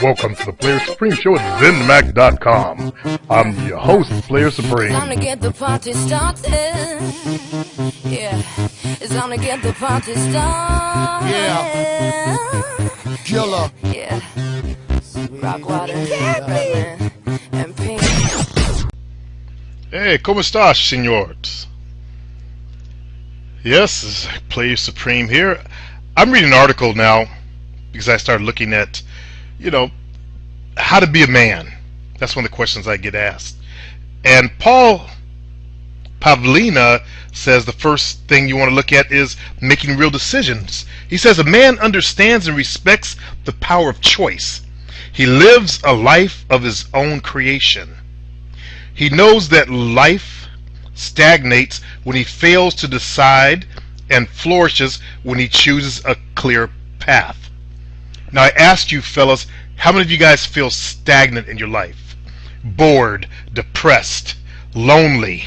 Welcome to the Player Supreme Show at ZenMac.com. I'm your host, Player Supreme. Time to get the party started. Yeah, it's time to get the party started. Yeah, killer. Yeah, Rockwater, Batman, and Pink. Hey, ¿cómo estás, señores? Yes, this is Player Supreme here. I'm reading an article now because I started looking at, how to be a man. That's one of the questions I get asked. And Paul Pavlina says the first thing you want to look at is making real decisions. He says a man understands and respects the power of choice. He lives a life of his own creation. He knows that life stagnates when he fails to decide and flourishes when he chooses a clear path. Now I ask you fellas, how many of you guys feel stagnant in your life? Bored, depressed, lonely?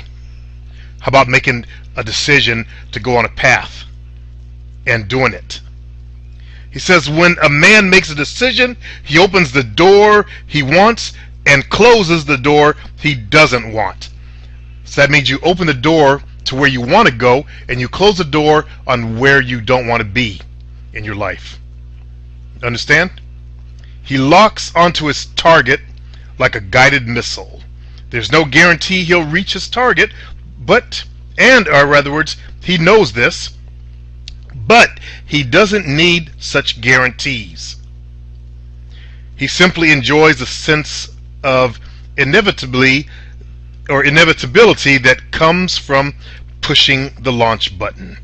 How about making a decision to go on a path and doing it? He says when a man makes a decision, he opens the door he wants and closes the door he doesn't want. So that means you open the door to where you want to go and you close the door on where you don't want to be in your life. Understand? He locks onto his target like a guided missile. There's no guarantee he'll reach his target, he knows this, but he doesn't need such guarantees. He simply enjoys the sense of inevitability that comes from pushing the launch button.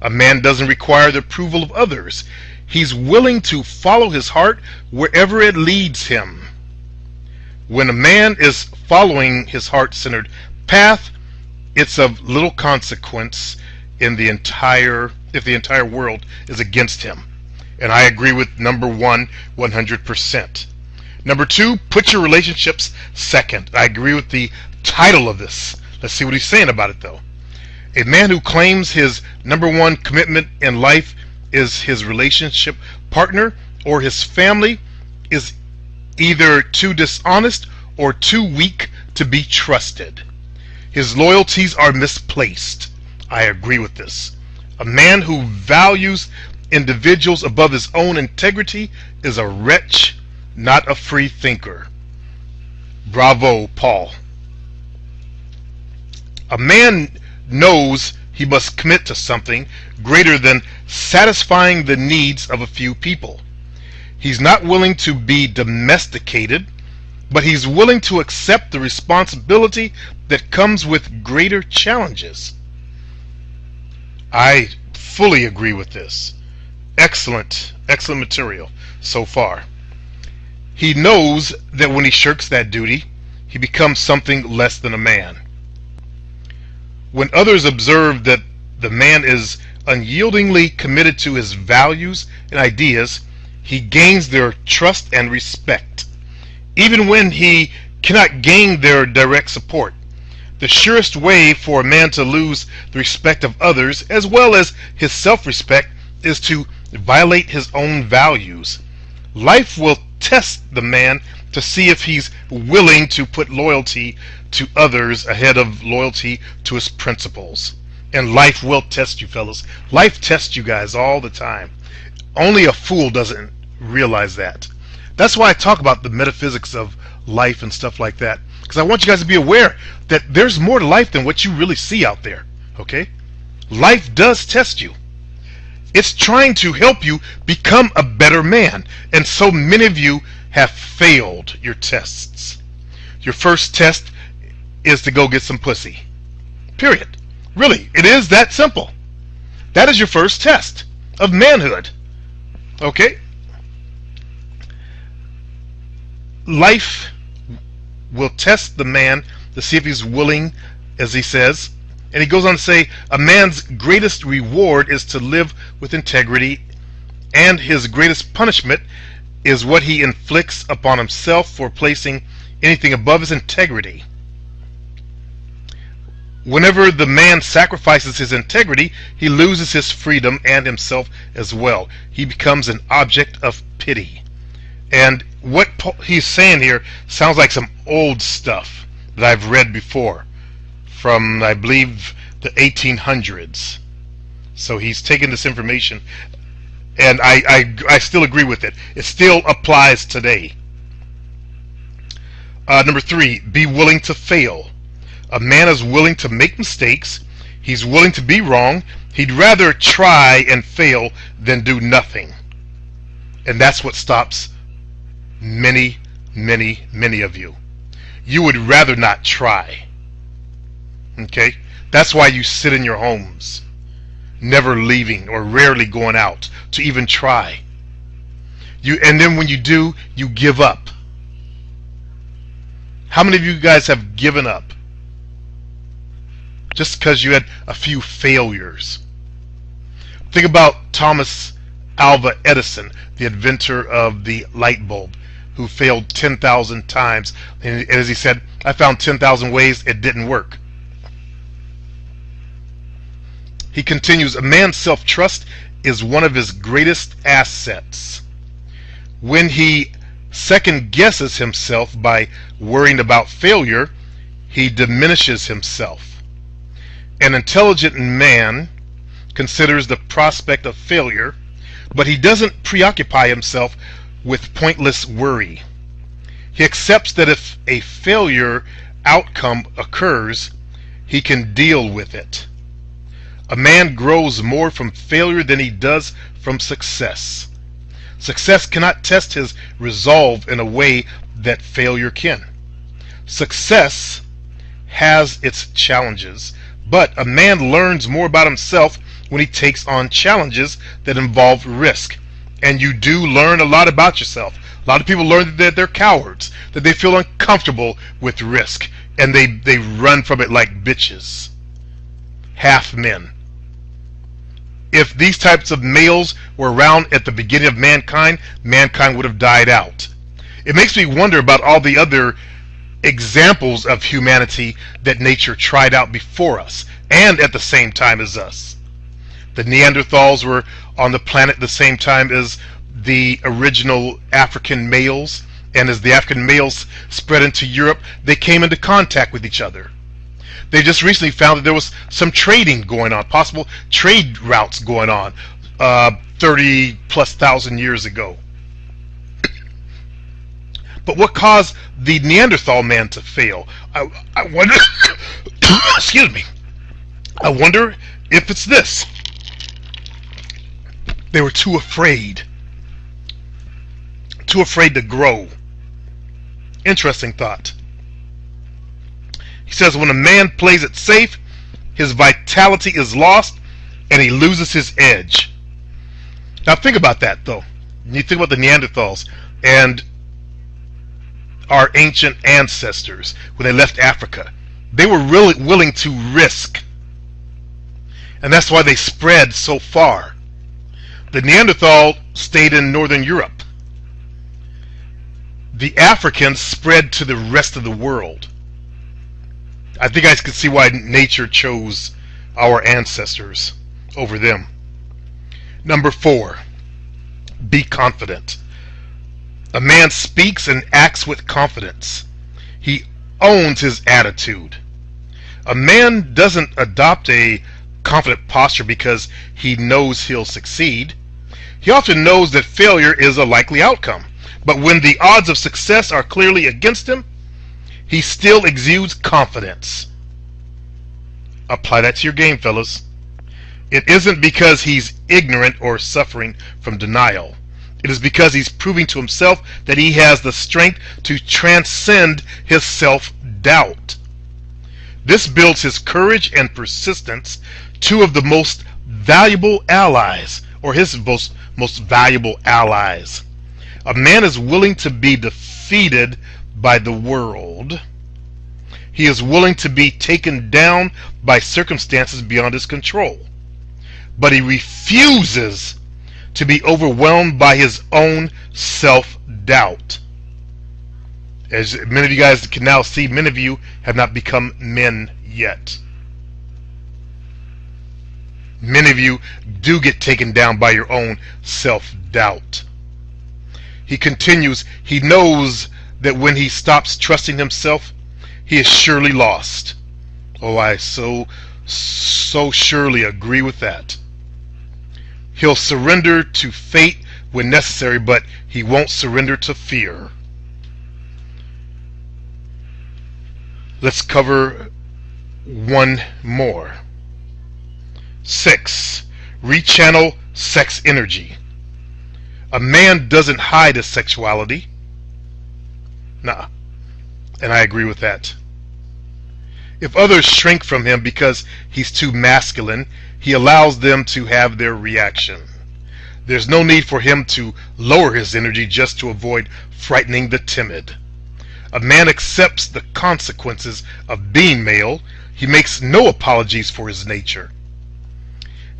A man doesn't require the approval of others. He's willing to follow his heart wherever it leads him. When a man is following his heart-centered path, it's of little consequence if the entire world is against him. And I agree with number one, 100%. Number two, put your relationships second. I agree with the title of this. Let's see what he's saying about it though. A man who claims his number one commitment in life is his relationship partner or his family is either too dishonest or too weak to be trusted. His loyalties are misplaced. I agree with this. A man who values individuals above his own integrity is a wretch, not a free thinker. Bravo, Paul. A man knows he must commit to something greater than satisfying the needs of a few people. He's not willing to be domesticated, but he's willing to accept the responsibility that comes with greater challenges. I fully agree with this. Excellent material so far. He knows that when he shirks that duty, he becomes something less than a man. When others observe that the man is unyieldingly committed to his values and ideas, he gains their trust and respect, even when he cannot gain their direct support. The surest way for a man to lose the respect of others, as well as his self-respect, is to violate his own values. Life will test the man to see if he's willing to put loyalty to others ahead of loyalty to his principles. And life will test you, fellas. Life tests you guys all the time. Only a fool doesn't realize that. That's why I talk about the metaphysics of life and stuff like that, because I want you guys to be aware that there's more to life than what you really see out there. Okay? Life does test you. It's trying to help you become a better man, and so many of you have failed your tests. Your first test is to go get some pussy. Period. Really, it is that simple. That is your first test of manhood. Okay? Life will test the man to see if he's willing, as he says. And he goes on to say, a man's greatest reward is to live with integrity, and his greatest punishment is what he inflicts upon himself for placing anything above his integrity. Whenever the man sacrifices his integrity, he loses his freedom and himself as well. He becomes an object of pity. And what he's saying here sounds like some old stuff that I've read before from, I believe, the 1800s. So he's taken this information, and I still agree with it. It still applies today. Number 3, be willing to fail. A man is willing to make mistakes. He's willing to be wrong. He'd rather try and fail than do nothing. And that's what stops many, many, many of you. You would rather not try. Okay? That's why you sit in your homes, never leaving or rarely going out to even try. And then when you do, you give up. How many of you guys have given up just because you had a few failures? Think about Thomas Alva Edison, the inventor of the light bulb, who failed 10,000 times. And as he said, I found 10,000 ways it didn't work. He continues, a man's self-trust is one of his greatest assets. When he second guesses himself by worrying about failure, he diminishes himself. An intelligent man considers the prospect of failure, but he doesn't preoccupy himself with pointless worry. He accepts that if a failure outcome occurs, he can deal with it. A man grows more from failure than he does from success. Success cannot test his resolve in a way that failure can. Success has its challenges, but a man learns more about himself when he takes on challenges that involve risk. And you do learn a lot about yourself. A lot of people learn that they're cowards, that they feel uncomfortable with risk, and they run from it like bitches. Half men. If these types of males were around at the beginning of mankind, mankind would have died out. It makes me wonder about all the other examples of humanity that nature tried out before us and at the same time as us. The Neanderthals were on the planet at the same time as the original African males, and as the African males spread into Europe, they came into contact with each other. They just recently found that there was some trading going on, possible trade routes going on 30,000+ years ago. But what caused the Neanderthal man to fail? I wonder, excuse me, I wonder if it's this. They were too afraid to grow. Interesting thought. He says when a man plays it safe, his vitality is lost and he loses his edge. Now think about that though. You think about the Neanderthals and our ancient ancestors when they left Africa. They were really willing to risk. And that's why they spread so far. The Neanderthal stayed in Northern Europe. The Africans spread to the rest of the world. I think I can see why nature chose our ancestors over them. Number 4, be confident. A man speaks and acts with confidence. He owns his attitude. A man doesn't adopt a confident posture because he knows he'll succeed. He often knows that failure is a likely outcome. But when the odds of success are clearly against him, he still exudes confidence. Apply that to your game, fellas. It isn't because he's ignorant or suffering from denial. It is because he's proving to himself that he has the strength to transcend his self-doubt. This builds his courage and persistence, two of the most valuable allies, or his most valuable allies. A man is willing to be defeated by the world. He is willing to be taken down by circumstances beyond his control. But he refuses to be overwhelmed by his own self-doubt. As many of you guys can now see, many of you have not become men yet. Many of you do get taken down by your own self-doubt. He continues, he knows that when he stops trusting himself, he is surely lost. Oh, I so surely agree with that. He'll surrender to fate when necessary, but he won't surrender to fear. Let's cover one more. 6. Rechannel sex energy. A man doesn't hide his sexuality. Nah. And I agree with that. If others shrink from him because he's too masculine, he allows them to have their reaction. There's no need for him to lower his energy just to avoid frightening the timid. A man accepts the consequences of being male. He makes no apologies for his nature.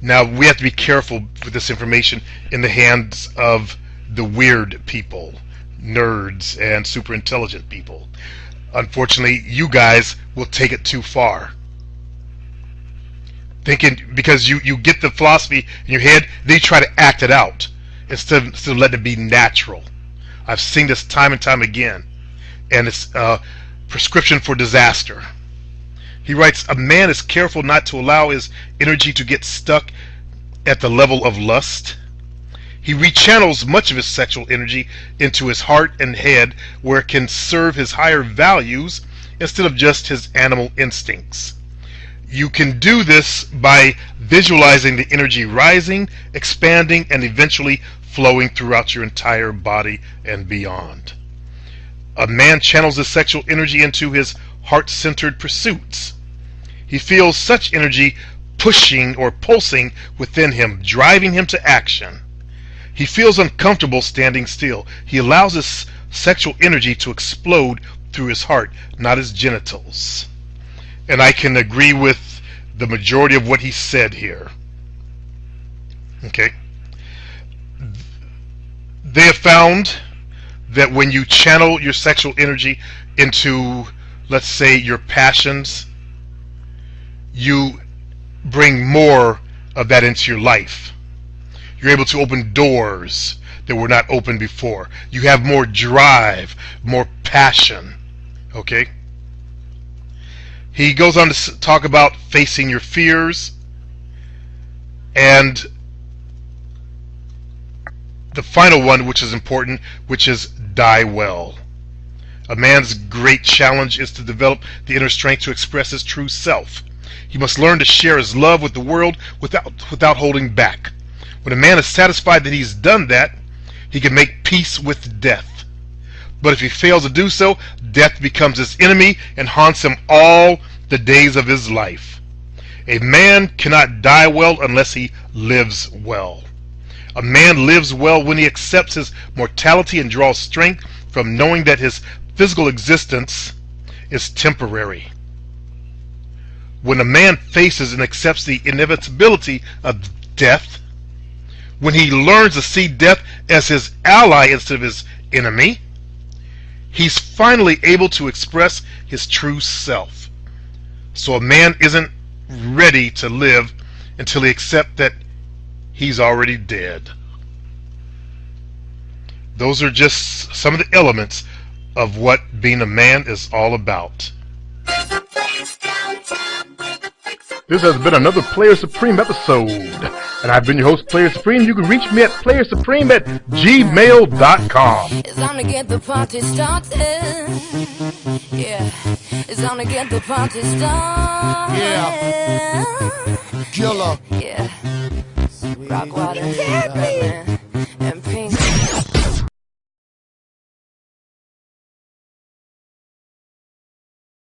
Now, we have to be careful with this information in the hands of the weird people, nerds, and super intelligent people. Unfortunately, you guys will take it too far. Thinking, because you get the philosophy in your head, they try to act it out instead of letting it be natural. I've seen this time and time again, and it's a prescription for disaster. He writes, a man is careful not to allow his energy to get stuck at the level of lust. He rechannels much of his sexual energy into his heart and head, where it can serve his higher values instead of just his animal instincts. You can do this by visualizing the energy rising, expanding, and eventually flowing throughout your entire body and beyond. A man channels his sexual energy into his heart-centered pursuits. He feels such energy pushing or pulsing within him, driving him to action. He feels uncomfortable standing still. He allows his sexual energy to explode through his heart, not his genitals. And I can agree with the majority of what he said here. Okay? They have found that when you channel your sexual energy into, let's say, your passions, you bring more of that into your life. You're able to open doors that were not open before. You have more drive, more passion. Okay? He goes on to talk about facing your fears, and the final one, which is important, which is die well. A man's great challenge is to develop the inner strength to express his true self. He must learn to share his love with the world without holding back. When a man is satisfied that he's done that, he can make peace with death. But if he fails to do so, death becomes his enemy and haunts him all the days of his life. A man cannot die well unless he lives well. A man lives well when he accepts his mortality and draws strength from knowing that his physical existence is temporary. When a man faces and accepts the inevitability of death, when he learns to see death as his ally instead of his enemy, he's finally able to express his true self. So a man isn't ready to live until he accepts that he's already dead. Those are just some of the elements of what being a man is all about. This has been another Player Supreme episode, and I've been your host, Player Supreme. You can reach me at playersupreme@gmail.com. It's time to get the party started. Yeah, it's time to get the party started. Yeah. Killer. Yeah. Rock, water,